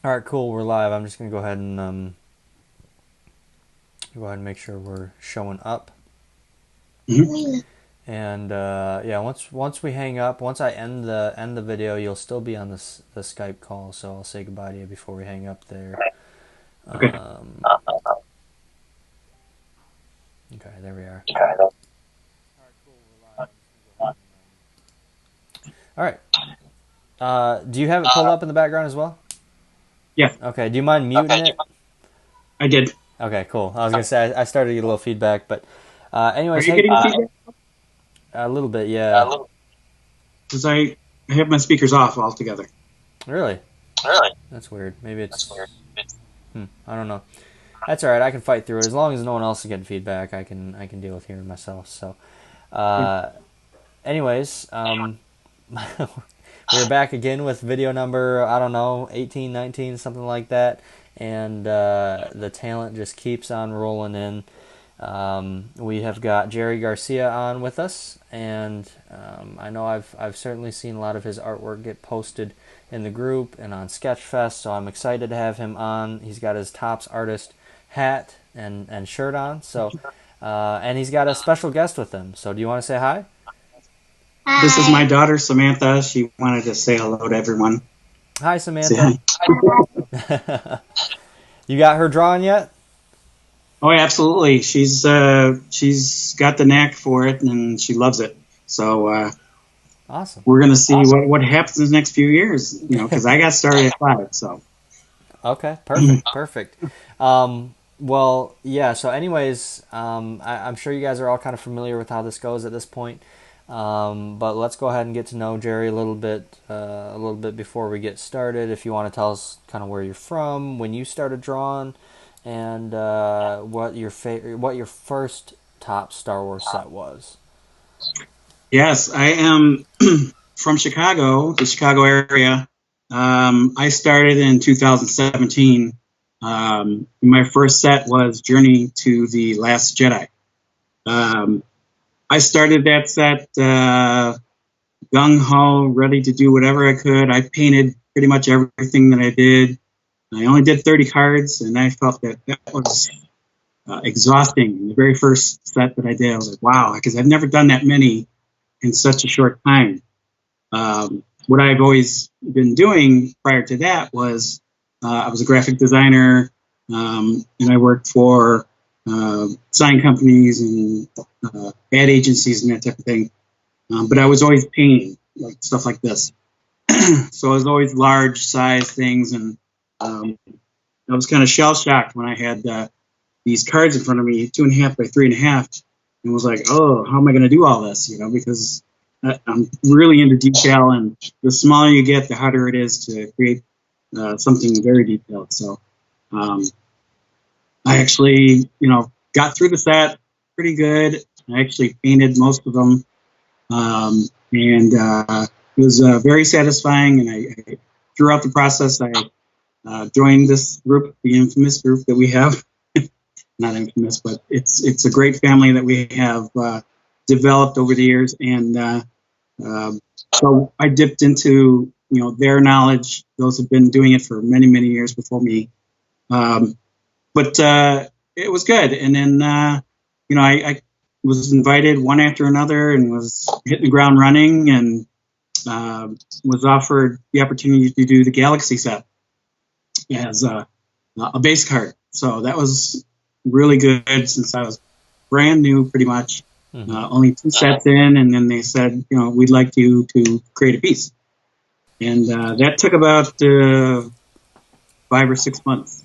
All right, cool. We're live. I'm just gonna go ahead and make sure we're showing up. Mhm. And yeah, once we hang up, once I end the video, you'll still be on the Skype call. So I'll say goodbye to you before we hang up there. Okay. Um, okay, there we are. All right, cool. We're live. I'm just gonna go ahead and. All right. Do you have it pulled up in the background as well? Yeah, Okay. Do you mind muting it? I did. Okay, cool. I was gonna say I started to get a little feedback, but Are anyways, you hey, getting feedback? a little bit, yeah. Because I have my speakers off altogether. Really? That's weird. Maybe it's. I don't know. That's all right. I can fight through it as long as no one else is getting feedback. I can deal with hearing myself. So, Okay. uh, anyways, we're back again with video number, I don't know, 18, 19, something like that, and the talent just keeps on rolling in. We have got Gerry Garcia on with us, and I know I've certainly seen a lot of his artwork get posted in the group and on Sketchfest, so I'm excited to have him on. He's got his Tops Artist hat and shirt on, so and he's got a special guest with him. So do you want to say hi? This is my daughter Samantha. She wanted to say hello to everyone. Hi, Say Samantha. hi. You got her drawn yet? Oh, yeah, absolutely. She's got the knack for it, and she loves it. So Awesome. we're gonna see what happens in the next few years. Because I got started at 5. So Okay, perfect, perfect. Well, yeah. So, anyways, I'm sure you guys are all kind of familiar with how this goes at this point. But let's go ahead and get to know Gerry a little bit before we get started. If you want to tell us kind of where you're from, when you started drawing, and what your first top Star Wars set was. yes, I am from Chicago, the Chicago area. I started in 2017. My first set was Journey to the Last Jedi. Um, I started that set gung ho, ready to do whatever I could. I painted pretty much everything that I did. I only did 30 cards, and I felt that that was exhausting. The very first set that I did, I was like, wow, because I've never done that many in such a short time. What I've always been doing prior to that was I was a graphic designer, and I worked for sign companies and ad agencies and that type of thing. But I was always painting, like stuff like this. So it was always large size things, and I was kind of shell shocked when I had these cards in front of me, 2.5 by 3.5, and was like, oh, how am I going to do all this? Because I'm really into detail, and the smaller you get, the harder it is to create something very detailed. So um, I actually, got through the set pretty good. I actually painted most of them, and it was very satisfying. And throughout the process, I joined this group, the infamous group that we have. Not infamous, but it's a great family that we have developed over the years, and so I dipped into their knowledge. Those have been doing it for many many years before me, um, but it was good. And then I was invited one after another, and was hitting the ground running, and uh, was offered the opportunity to do the Galaxy set as a base card. So that was really good since I was brand new, pretty much. Mm-hmm. Only 2 sets in, and then they said, we'd like you to create a piece. And that took about 5 or 6 months.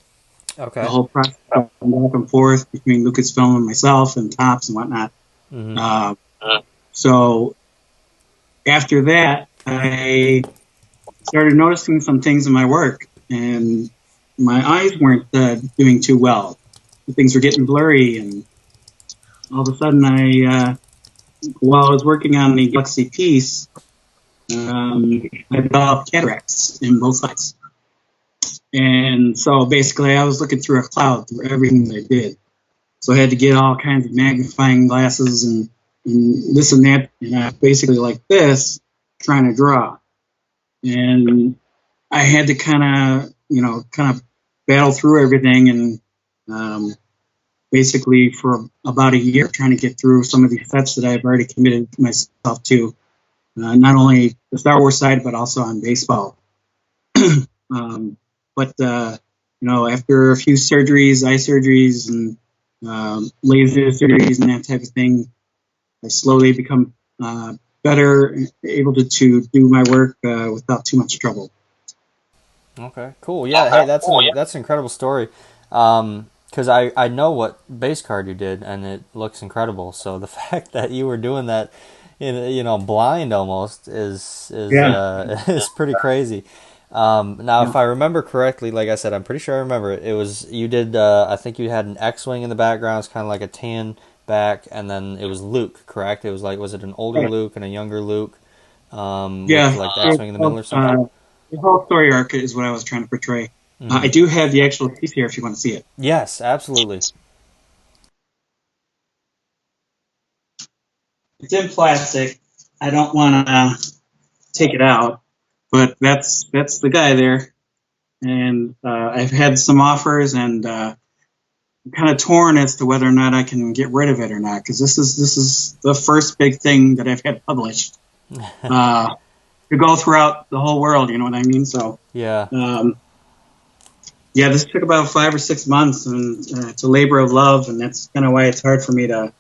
The Okay. whole process back and forth between Lucasfilm and myself and Tops and whatnot. Mm-hmm. Uh, so after that, I started noticing some things in my work, and my eyes weren't doing too well. Things were getting blurry, and all of a sudden, while I was working on the Galaxy piece, I developed cataracts in both eyes. And so basically, I was looking through a cloud through everything that I did. So I had to get all kinds of magnifying glasses and this and that. And I basically like this, trying to draw. And I had to kind of battle through everything, and basically for about a year trying to get through some of these sets that I've already committed myself to, not only the Star Wars side, but also on baseball. But after a few surgeries, eye surgeries, and laser surgeries and that type of thing, I slowly become better, able to do my work without too much trouble. Okay, cool. Yeah, hey, that's an incredible story. Because I know what base card you did, and it looks incredible. So the fact that you were doing that, blind almost is Yeah. is pretty crazy. Now, if I remember correctly, like I said, I'm pretty sure I remember it. It was you did. I think you had an X-wing in the background. It's kind of like a tan back, and then it was Luke, correct? It was like, was it an older Right. Luke and a younger Luke, with Yeah. like the X-wing in the middle or something? The whole story arc is what I was trying to portray. I Hmm. do have the actual piece here if you want to see it. Yes, absolutely. It's in plastic. I don't want to take it out, but that's the guy there. And I've had some offers, and I'm kind of torn as to whether or not I can get rid of it or not, because this is the first big thing that I've had published uh, to go throughout the whole world. You know what I mean? So Yeah. um, yeah, this took about 5 or 6 months, and it's a labor of love, and that's kind of why it's hard for me to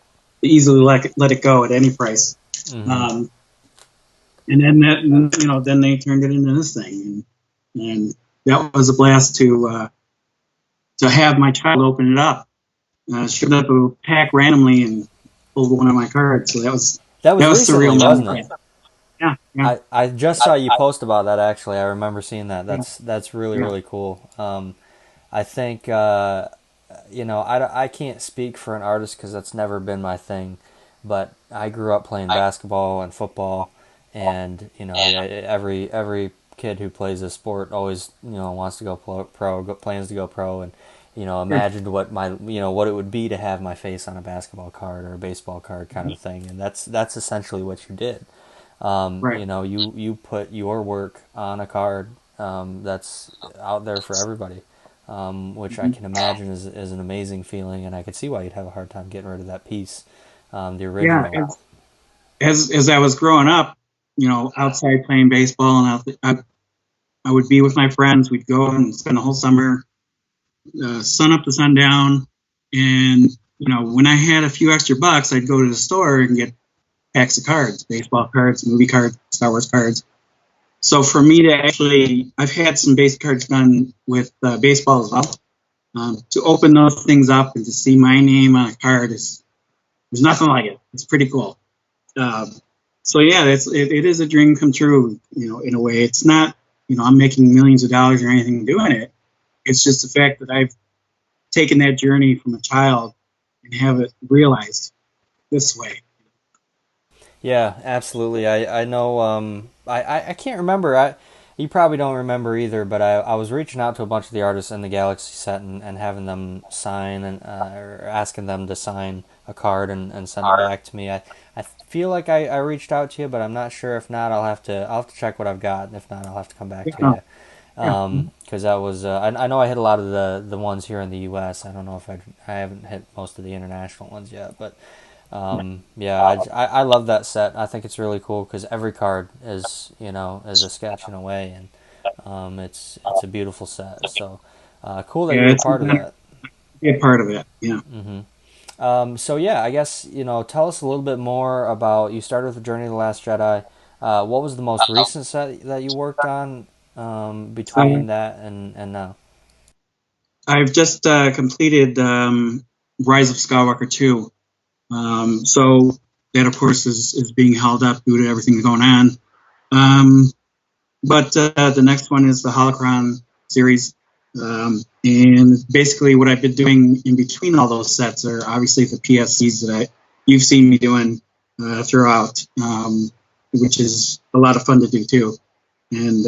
easily let it go at any price. Hmm. Um, and then then they turned it into this thing, and that was a blast to have my child open it up. Showed up a pack randomly and pulled one of my cards, so That was that was recently, surreal wasn't memory. it? Yeah, yeah, I just saw you post about that actually. I remember seeing that. yeah, That's really yeah. really cool. I think I can't speak for an artist because that's never been my thing, but I grew up playing basketball and football, and every kid who plays a sport always wants to go pro, plans to go pro, and Sure. imagined what what it would be to have my face on a basketball card or a baseball card kind of thing, and that's essentially what you did. Right. You put your work on a card that's out there for everybody, which I Mhm. can imagine is an amazing feeling, and I could see why you'd have a hard time getting rid of that piece, the Yeah. original. As I was growing up, outside playing baseball, and I would be with my friends. We'd go and spend the whole summer, sun up to sundown, and when I had a few extra bucks, I'd go to the store and get packs of cards, baseball cards, movie cards, Star Wars cards. So for me to actually, I've had some base cards done with baseball as well. To open those things up and to see my name on a card there's nothing like it. It's pretty cool. Um, so yeah, it is a dream come true. In a way, it's not. I'm making millions of dollars or anything doing it. It's just the fact that I've taken that journey from a child and have it realized this way. Yeah, absolutely. I know. I can't remember. You probably don't remember either. But I was reaching out to a bunch of the artists in the Galaxy set and having them sign and or asking them to sign a card and send it back to me. I feel like I reached out to you, but I'm not sure. If not, I'll have to check what I've got. And if not, I'll have to come back to Yeah, you. yeah, Because that was I know I hit a lot of the ones here in the U.S. I don't know if I haven't hit most of the international ones yet, but yeah, I love that set. I think it's really cool because every card is a sketch in a way, and it's a beautiful set. So cool that you yeah. were It's part of that. a part of it. Yeah. So yeah, I guess tell us a little bit more about. You started with the Journey of the Last Jedi. What was the most recent set that you worked on between Um, that and now? I've just completed Rise of Skywalker 2. So that, of course, is being held up due to everything going on. Um, but the next one is the Holocron series. And basically, what I've been doing in between all those sets are obviously the PSCs that you've seen me doing throughout, which is a lot of fun to do too. And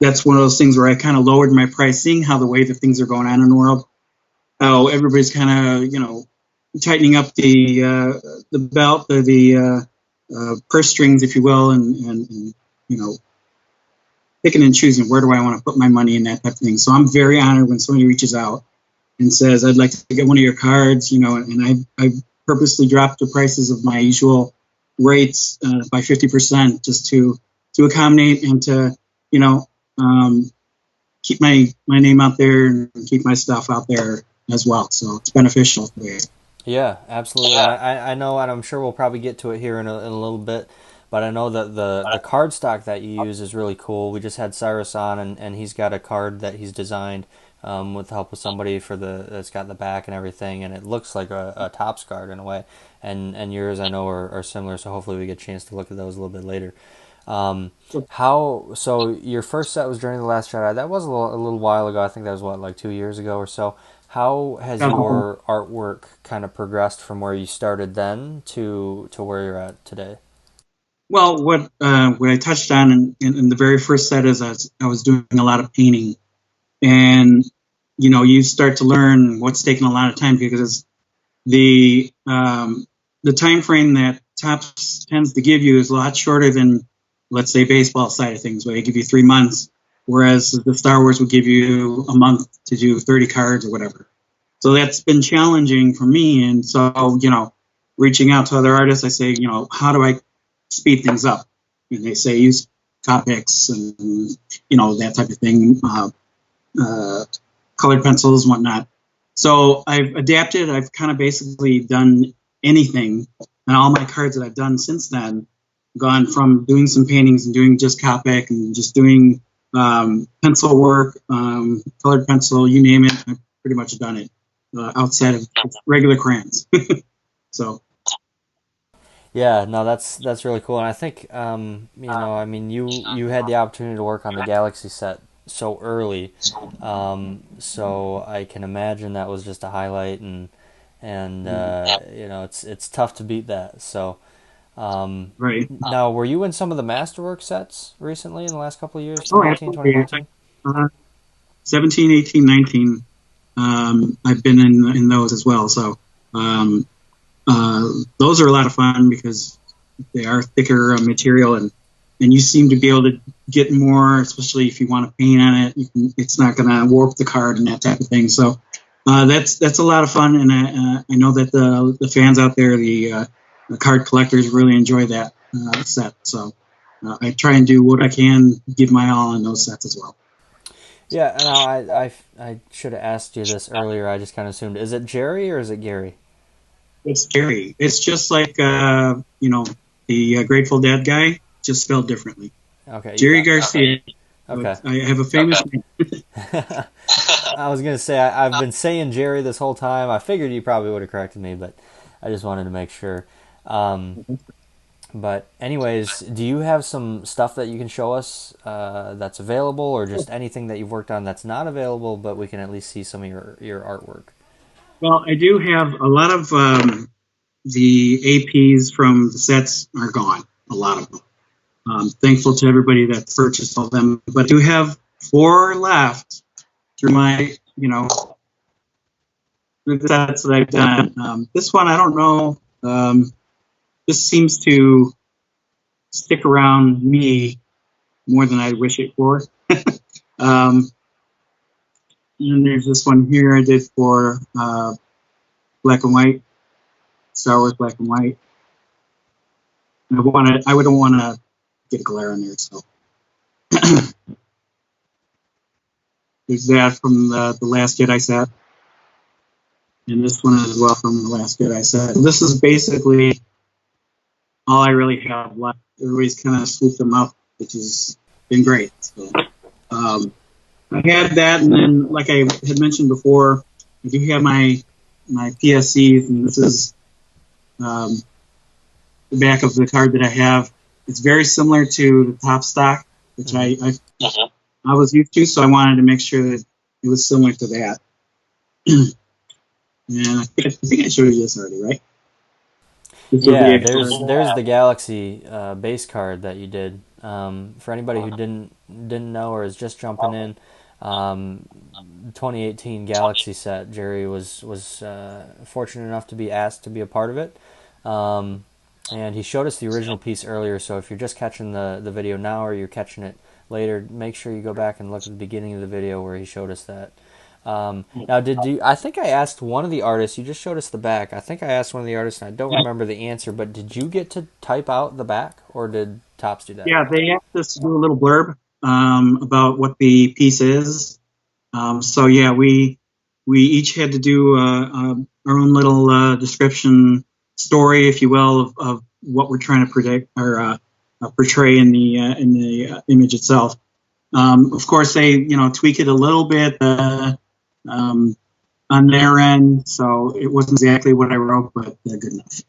that's one of those things where I kind of lowered my price, seeing how the way that things are going on in the world. How everybody's kind of tightening up the belt, the purse strings, if you will, and you know picking and choosing where do I want to put my money and that type of thing. So I'm very honored when somebody reaches out and says, I'd like to get one of your cards, and I purposely dropped the prices of my usual rates by 50% just to accommodate and to, keep my name out there and keep my stuff out there as well. So it's beneficial. Yeah, absolutely. I know, and I'm sure we'll probably get to it here in a little bit. But I know that the card stock that you use is really cool. We just had Cyrus on, and he's got a card that he's designed with the help of somebody for that's got the back and everything, and it looks like a Topps card in a way. And yours I know are similar, so hopefully we get a chance to look at those a little bit later. So your first set was Journey to the Last Jedi. That was a little while ago. I think that was what, like 2 years ago or so. How has your artwork kind of progressed from where you started then to where you're at today? Well, what I touched on in the very first set is I was doing a lot of painting, and you start to learn what's taking a lot of time because the time frame that Topps tends to give you is a lot shorter than, let's say, baseball side of things, where they give you 3 months, whereas the Star Wars would give you a month to do 30 cards or whatever. So that's been challenging for me, and so reaching out to other artists, I say, how do I speed things up? And they say use Copics and that type of thing, colored pencils and whatnot. So I've adapted. I've kind of basically done anything, and all my cards that I've done since then, gone from doing some paintings and doing just Copic and just doing pencil work, colored pencil, you name it. I've pretty much done it outside of regular crayons. So. Yeah, no, that's really cool, and I think I mean, you had the opportunity to work on the Galaxy set so early, so I can imagine that was just a highlight, and it's tough to beat that. So Right. now, were you in some of the Masterwork sets recently in the last couple of years, Oh, 2018, absolutely. 2019? 17, 18, 19. I've been in those as well. So um, those are a lot of fun because they are thicker material, and you seem to be able to get more, especially if you want to paint on it. It's not going to warp the card and that type of thing. So that's a lot of fun, and I know that the fans out there, the card collectors, really enjoy that set. So I try and do what I can, give my all in those sets as well. Yeah, no, I should have asked you this earlier. I just kind of assumed. Is it Gerry or is it Gary? It's Gerry. It's just like the Grateful Dead guy, just spelled differently. Okay, Gerry Garcia. okay. I have a famous name. I was gonna say I've been saying Gerry this whole time. I figured you probably would have corrected me, but I just wanted to make sure. Um, but anyways, do you have some stuff that you can show us that's available, or just anything that you've worked on that's not available, but we can at least see some of your artwork? Well, I do have a lot of the APs from the sets are gone. A lot of them. Thankful to everybody that purchased all of them, but I do have 4 left through my through the sets that I've done. This one I don't know. This seems to stick around me more than I wish it for. And there's this one here I did for black and white, Star Wars black and white. And I wouldn't want to get a glare on there, so there's that from the Last Jedi set, and this one as well from the Last Jedi set. This is basically all I really have left. Everybody's kind of swooped them up, which has been great. So, I had that, and then, like I had mentioned before, I do have my PSCs, and this is the back of the card that I have. It's very similar to the top stock, which I was used to, so I wanted to make sure that it was similar to that. And I think I showed you this already, right? Yeah, there's the Galaxy base card that you did. For anybody who didn't know or is just jumping in, 2018 Galaxy set. Gerry was fortunate enough to be asked to be a part of it, and he showed us the original piece earlier. So if you're just catching the video now or you're catching it later, make sure you go back and look at the beginning of the video where he showed us that. Now, did you? I think I asked one of the artists. You just showed us the back. I think I asked one of the artists, and I don't remember the answer. But did you get to type out the back, or did Tops do that? Yeah, they asked us to do a little blurb about what the piece is. So yeah, we each had to do our own little description story, if you will, of what we're trying to predict or portray in the image itself. Of course, they tweak it a little bit um, on their end, so it wasn't exactly what I wrote, but good enough.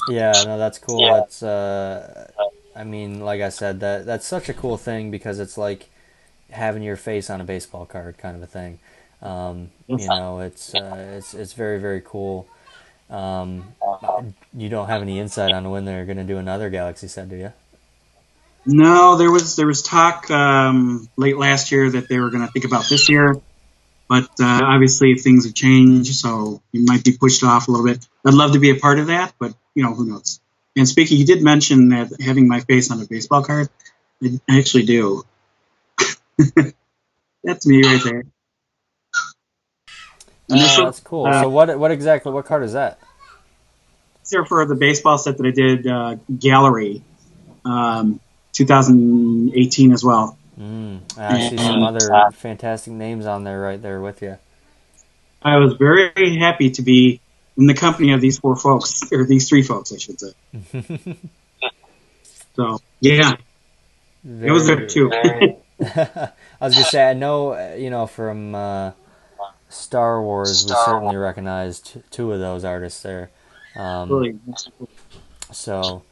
Yeah, no, that's cool. That's I mean, like I said, that's such a cool thing because it's like having your face on a baseball card, kind of a thing. It's very very cool. Um, you don't have any insight on when they're going to do another Galaxy set, do you? No, there was talk late last year that they were going to think about this year, but obviously things have changed, so it might be pushed off a little bit. I'd love to be a part of that, but who knows? And speaking, you did mention that having my face on a baseball card. I actually do. That's me right there. That's cool. So what card is that? Here for the baseball set that I did, Gallery, 2018 as well. I see some other fantastic names on there right there with you. I was very happy to be in the company of these four folks, or these three folks, I should say. So, yeah, it was there too. I was gonna say, I know, from Star Wars, we certainly recognized two of those artists there. Really. So,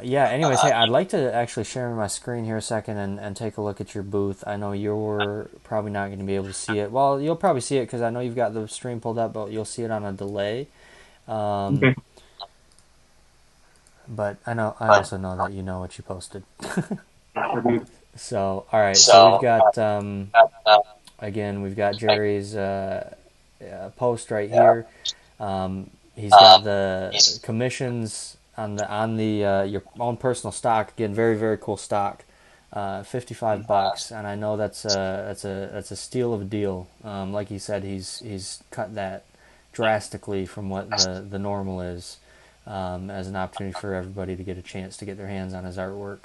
yeah. Anyways, hey, I'd like to actually share my screen here a second and take a look at your booth. I know you're probably not going to be able to see it. Well, you'll probably see it because I know you've got the stream pulled up, but you'll see it on a delay. Okay. But I also know that you know what you posted. So, all right. So we've got again, we've got Gerry's post right here. He's got the commissions on the your own personal stock. Again, very very cool stock. $55, and I know that's a steal of a deal. Like he said, he's cut that drastically from what the normal is, as an opportunity for everybody to get a chance to get their hands on his artwork.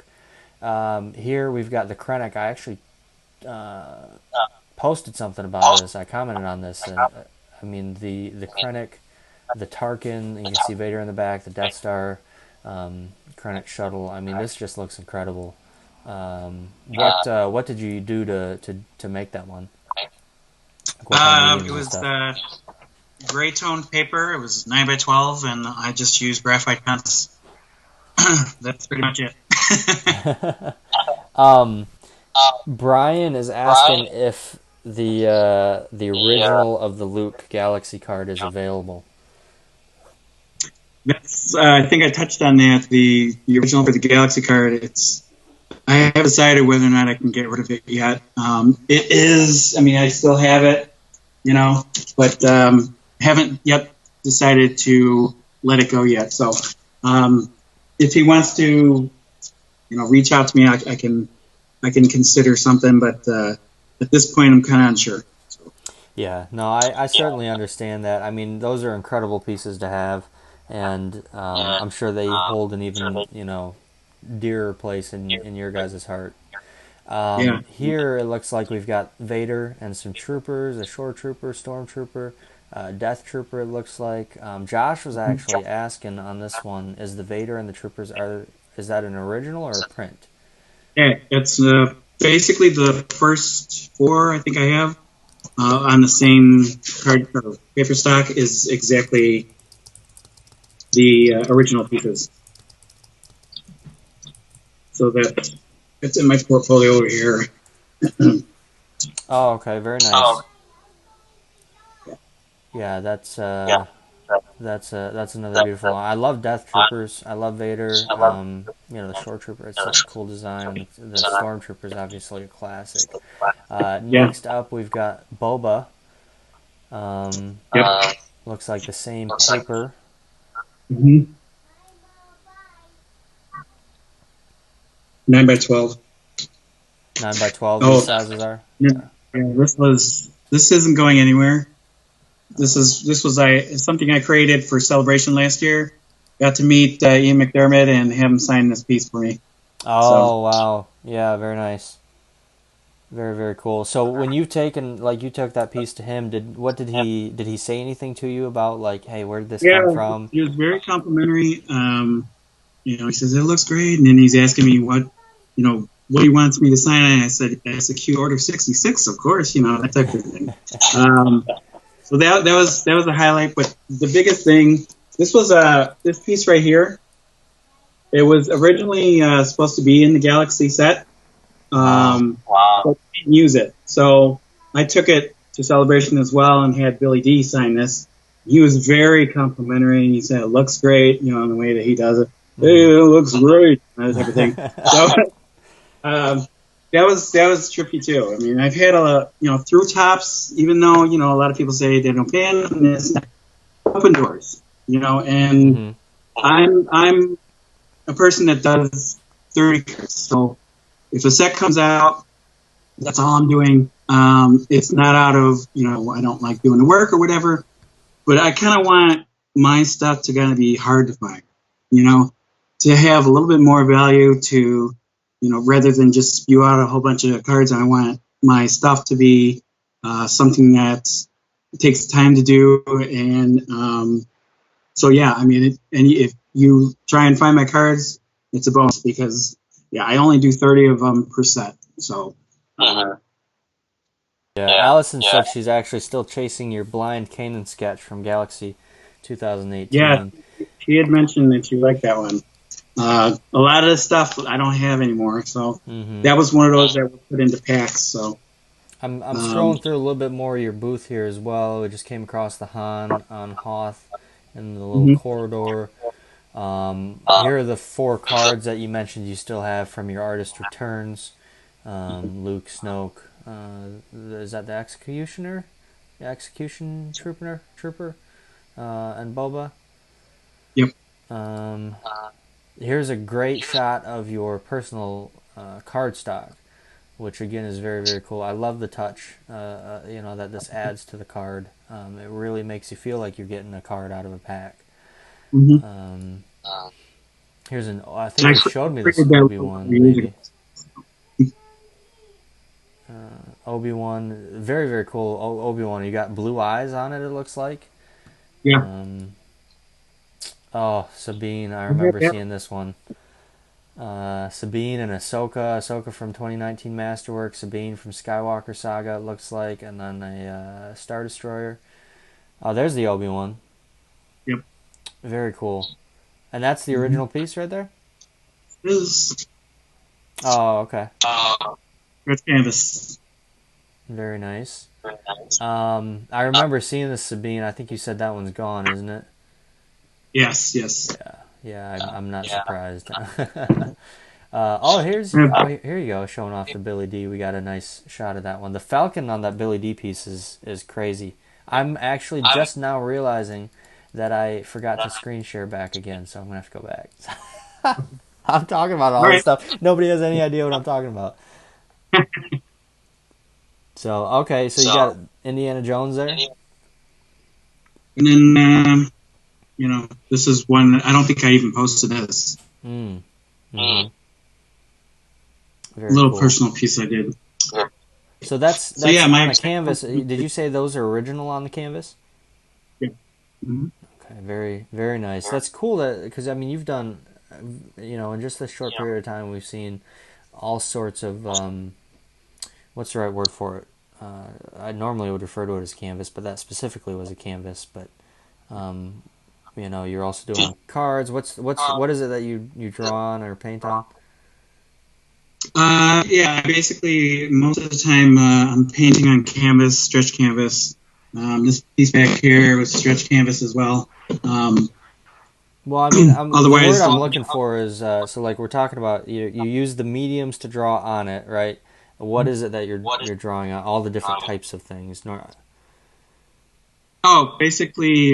Here we've got the Krennic. I actually posted something about this. I commented on this. I mean the Krennic, the Tarkin. You can see Vader in the back, the Death Star, Krennic shuttle. I mean, this just looks incredible. What did you do to make that one? It was gray toned paper. It was 9x12, and I just used graphite pens. That's pretty much it. Brian is asking if the original of the Luke Galaxy card is available. That's I think I touched on that. The original for the Galaxy card. I haven't decided whether or not I can get rid of it yet. It is. I mean, I still have it, but haven't yet decided to let it go yet. So, if he wants to, reach out to me, I can consider something. But at this point, I'm kind of unsure. So. Yeah, no, I certainly understand that. I mean, those are incredible pieces to have, and I'm sure they hold an even dearer place in your guys' heart. Here it looks like we've got Vader and some troopers, a shore trooper, stormtrooper, death trooper. It looks like Josh was actually asking on this one: is the Vader and the troopers is that an original or a print? Yeah, it's basically the first four I think I have on the same card or paper stock is exactly the original pieces. So that's in my portfolio over here. Oh, okay, very nice. Yeah, that's another beautiful one. I love Death Troopers. I love Vader. The Shore Trooper. It's such a cool design. The Stormtrooper is obviously a classic. Next up, we've got Boba. Looks like the same paper. Mm-hmm. 9x12. 9x12 these Oh, sizes are? yeah, Yeah. this isn't going anywhere. This was something I created for Celebration last year. Got to meet Ian McDermott and have him sign this piece for me. So Oh, wow. Yeah, very nice. Very, very cool. So when you've taken, like, you took that piece to him, did he say anything to you about, like, hey, where did this yeah, come from? he was very complimentary. He says it looks great, and then he's asking me what he wants me to sign. And I said execute Order 66, of course, that type of thing. Um, so that was a highlight. But the biggest thing, this piece right here. It was originally supposed to be in the Galaxy set. Wow. But we didn't use it. So I took it to Celebration as well and had Billy D sign this. He was very complimentary, and he said it looks great, in the way that he does it. Hey, it looks great, that type of thing. So that was trippy too. I mean, I've had through tops, even though a lot of people say they don't pan on this, open doors, and Hmm. I'm a person that does 30 cards. So if a set comes out, that's all I'm doing. It's not out of, I don't like doing the work or whatever, but I kind of want my stuff to kind of be hard to find, to have a little bit more value to, rather than just spew out a whole bunch of cards. I want my stuff to be something that takes time to do. And so, yeah, I mean, and if you try and find my cards, it's a bonus because, yeah, I only do 30 of them per set. So, Yeah, Allison said she's actually still chasing your blind Kanan sketch from Galaxy yeah, 2018. she had mentioned that she liked that one. A lot of the stuff I don't have anymore, so Hmm. that was one of those that were put into packs. So, I'm um, scrolling through a little bit more of your booth here as well. We just came across the Han on Hoth in the little mhm. corridor. Here are the 4 cards that you mentioned you still have from your artist returns. Luke, Snoke. Is that the Executioner? The Execution Trooper, and Boba. Yep. Um, Here's a great shot of your personal card stock, which again is very, very cool. I love the touch, that this adds to the card. It really makes you feel like you're getting a card out of a pack. Mm-hmm. Um, I think I you showed me this created that a couple Obi-Wan, years ago. maybe. Obi-Wan, very, very cool. Obi-Wan, you got blue eyes on it, it looks like. Yeah. Um, oh, Sabine, I Yeah, remember yeah. seeing this one. Sabine and Ahsoka from 2019 Masterwork, Sabine from Skywalker Saga, it looks like, and then a Star Destroyer. Oh, there's the Obi-Wan. Yep. Very cool. And that's the Mm-hmm. original piece right there? This Oh, okay. red canvas. Very nice. I remember seeing the Sabine. I think you said that one's gone, isn't it? Yes, yes. Yeah. Yeah, I'm not surprised. Here you go, showing off the Billy D. We got a nice shot of that one. The Falcon on that Billy D piece is crazy. I'm actually just now realizing that I forgot to screen share back again, so I'm gonna have to go back. I'm talking about All all this right. stuff. Nobody has any idea what I'm talking about. So okay, so you got Indiana Jones there. And then, this is one I don't think I even posted this. Mm. Mm-hmm. A Very little cool. personal piece I did. So that's So yeah, on my the canvas. Did you say those are original on the canvas? yeah. Mhm. Okay, very, very nice. That's cool because I mean you've done, in just this short period of time we've seen all sorts of what's the right word for it? I normally would refer to it as canvas, but that specifically was a canvas. But um, you're also doing cards. What is it that you draw on or paint on? Yeah, basically most of the time I'm painting on canvas, stretch canvas. This piece back here was stretch canvas as well. Well, I mean, the word Otherwise, I'm looking for is so like we're talking about you use the mediums to draw on it, right? What is it that you're drawing on? All the different types of things. basically,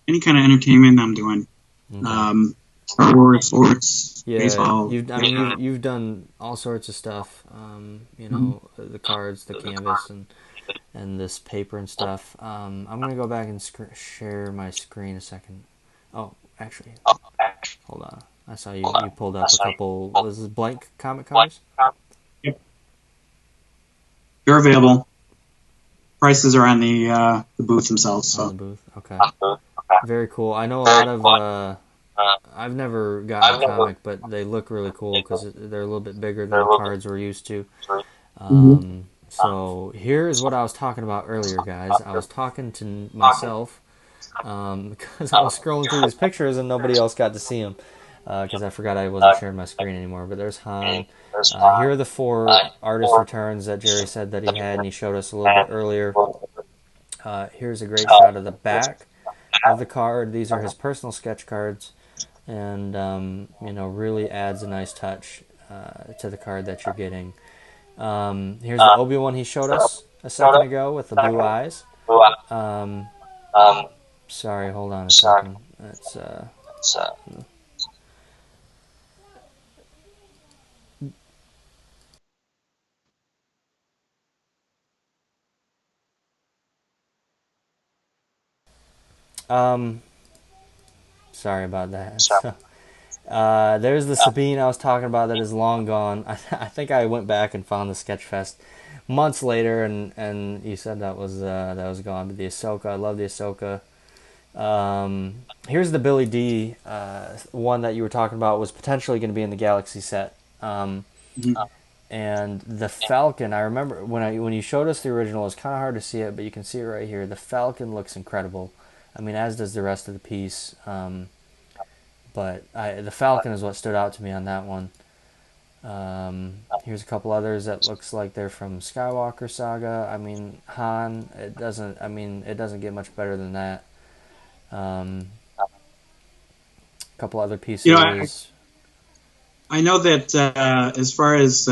any kind of entertainment I'm doing. Okay. Um, sports, Yeah, baseball. you've done all sorts of stuff. You know, the cards, the canvas, and this paper and stuff. I'm gonna go back and share my screen a second. Oh, actually, hold on. I saw you pulled up a couple. Was this blank comic covers? Yep. They're available. Prices are on the booths themselves. On So the booth. Okay. Very cool. I know a lot of. I've never gotten a comic, but they look really cool because they're a little bit bigger than the cards we're used to. Mhm. So here is what I was talking about earlier, guys. I was talking to myself because I was scrolling through these pictures and nobody else got to see them because I forgot I wasn't sharing my screen anymore. But there's Han. Here are the 4 artist returns that Gerry said that he had, and he showed us a little bit earlier. Here's a great shot of the back of the card. These are his personal sketch cards, and you know, really adds a nice touch to the card that you're getting. Here's the Obi-Wan he showed us a second ago with the blue eyes. Um, sorry, hold on a second. That's um, sorry about that. So, there's the Sabine I was talking about that is long gone. I think I went back and found the Sketchfest months later, and you said that was gone. But the Ahsoka, I love the Ahsoka. Here's the Billy D one that you were talking about was potentially going to be in the Galaxy set. Mhm. And the Falcon, I remember when you showed us the original, it's kind of hard to see it, but you can see it right here. The Falcon looks incredible. I mean, as does the rest of the piece. But the Falcon is what stood out to me on that one. Here's a couple others that looks like they're from Skywalker Saga. I mean, Han. It doesn't. I mean, it doesn't get much better than that. A couple other You know, I, pieces. I know that as far as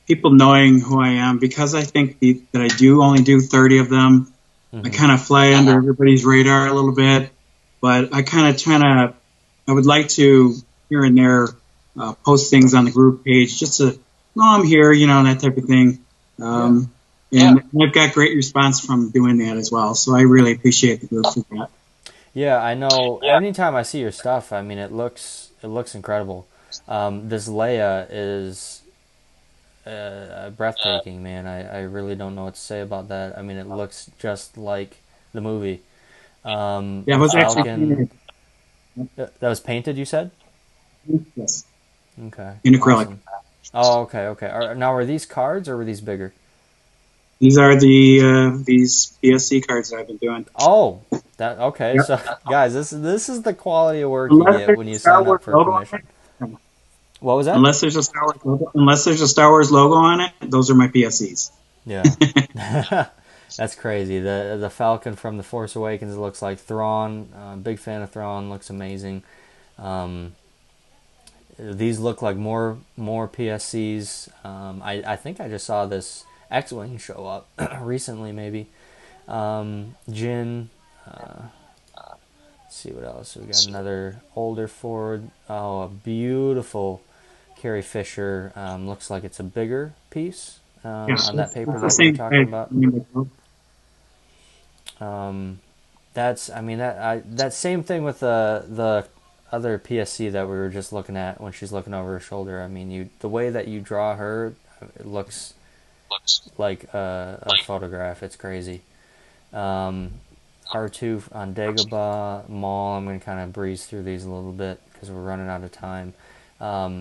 people knowing who I am, because I think that I do only do 30 of them, I Mm-hmm. kind of fly under everybody's radar a little bit. But I kind of I would like to here and there post things on the group page just to, no, I'm here, you know, and that type of thing. Yeah. And I've got great response from doing that as well. So I really appreciate the group for that. Yeah, I know. Anytime I see your stuff, I mean, it looks incredible. This Leia is breathtaking, man. I really don't know what to say about that. I mean, it looks just like the movie. Yeah, I The was actually Falcon that was painted. You said? yes, Okay, in acrylic. awesome. Oh, okay, okay. Now, are these cards or were these bigger? These are these BSC cards that I've been doing. Oh, that okay. Yep. So, guys, this is the quality of work you Unless get there's when a you Star sign Wars up for a logo on commission. it. What was that? Unless there's a Star Wars logo on it, those are my PSCs. Yeah. That's crazy. The Falcon from The Force Awakens looks like Thrawn. Big fan of Thrawn. Looks amazing. Um, these look like more PSCs. I think I just saw this X-wing show up recently, maybe. Jin. Let's see what else we got. Another older Ford. Oh, a beautiful Carrie Fisher. Looks like it's a bigger piece Yeah, on that paper it's the that you were same talking size. about. Um, that same thing with the other PSC that we were just looking at when she's looking over her shoulder. I mean, the way that you draw her, it looks like a photograph. It's crazy. Um, R2 on Dagobah Mall. I'm going to kind of breeze through these a little bit because we're running out of time.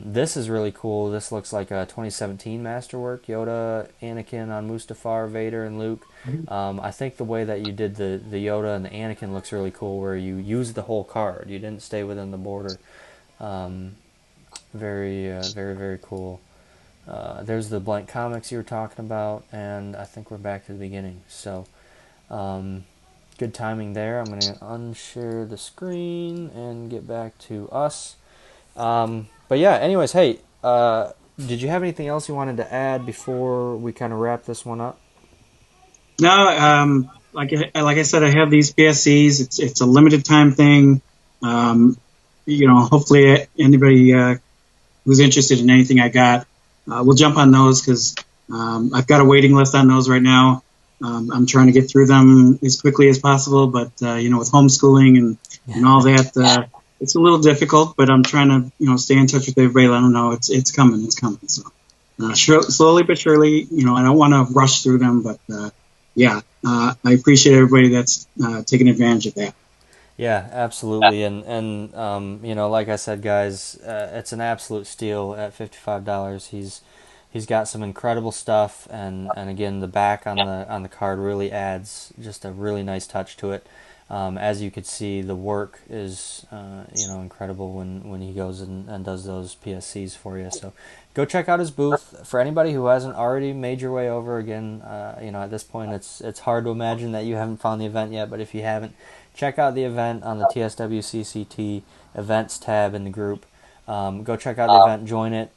This is really cool. This looks like a 2017 masterwork. Yoda, Anakin on Mustafar, Vader, and Luke. I think the way that you did the Yoda and the Anakin looks really cool, where you used the whole card. You didn't stay within the border. Very, very cool. There's the blank comics you were talking about, and I think we're back to the beginning. So, good timing there. I'm going to unshare the screen and get back to us. But yeah, anyways, hey, did you have anything else you wanted to add before we kind of wrap this one up? No, like I said, I have these PSCs. It's a limited time thing. hopefully anybody who's interested in anything I got will jump on those because I've got a waiting list on those right now. I'm trying to get through them as quickly as possible, but with homeschooling and all that, it's a little difficult. But I'm trying to stay in touch with everybody. Let them know it's coming, it's coming. So slowly but surely, I don't want to rush through them, but yeah, I appreciate everybody that's taking advantage of that. Yeah, absolutely, and like I said, guys, it's an absolute steal at $55. He's got some incredible stuff, and again, the back on the card really adds just a really nice touch to it. As you could see, the work is incredible when he goes and does those PSCs for you. So go check out his booth. For anybody who hasn't already made your way over, again, at this point it's hard to imagine that you haven't found the event yet. But if you haven't, check out the event on the TSWCCT events tab in the group. Go check out the event, join it.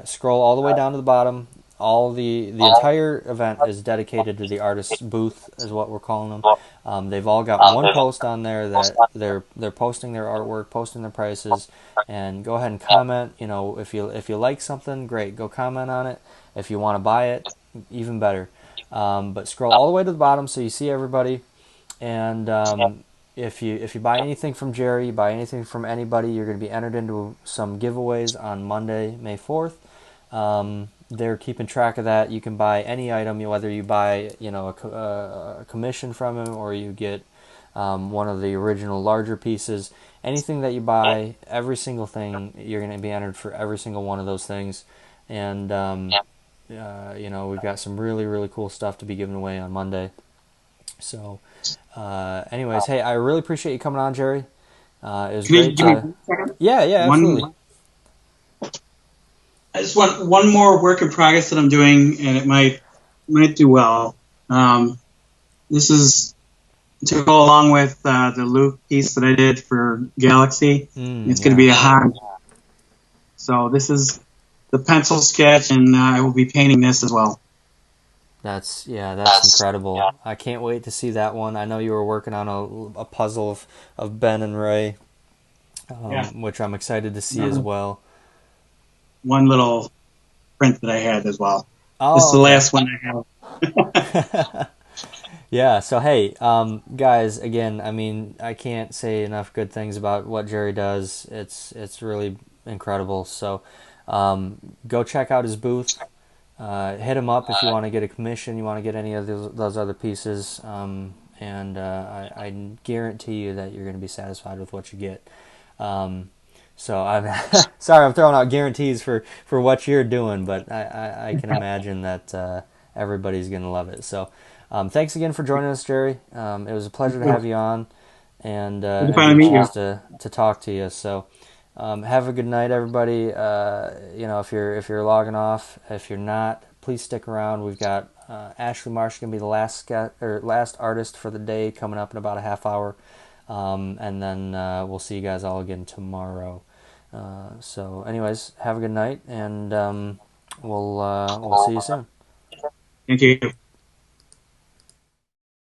Scroll all the way down to the bottom. All the entire event is dedicated to the artist's booth, is what we're calling them. They've all got one post on there that they're posting their artwork, posting their prices, and go ahead and comment. If you like something, great, go comment on it. If you want to buy it, even better. But scroll all the way to the bottom so you see everybody. And if you buy anything from Gerry, you buy anything from anybody, you're going to be entered into some giveaways on Monday, May 4th. They're keeping track of that. You can buy any item, whether you buy a commission from him or you get one of the original larger pieces. Anything that you buy, every single thing, you're going to be entered for every single one of those things. And we've got some really, really cool stuff to be given away on Monday. So, anyways, hey, I really appreciate you coming on, Gerry. It was Can you great give me to. 1 second? Yeah, absolutely. One, I just want one more work in progress that I'm doing, and it might do well. This is to go along with the Luke piece that I did for Galaxy. It's going to be a hot. So this is the pencil sketch, and I will be painting this as well. That's incredible. Yeah. I can't wait to see that one. I know you were working on a puzzle of Ben and Ray, which I'm excited to see as well. One little print that I had as well. Oh, this is the okay. last one I have. Yeah, so hey, guys, again, I mean, I can't say enough good things about what Gerry does. It's really incredible. So go check out his booth. Hit him up if you want to get a commission, you want to get any of those other pieces, and I guarantee you that you're going to be satisfied with what you get. So I'm sorry I'm throwing out guarantees for what you're doing, but I can imagine that everybody's going to love it. So thanks again for joining us, Gerry. It was a pleasure to have you on and get a chance to talk to you. So have a good night, everybody. If you're logging off, if you're not, please stick around. We've got Ashley Marsh going to be the last artist for the day, coming up in about a half hour, and then we'll see you guys all again tomorrow. So, anyways, have a good night, and we'll see you soon. Thank you.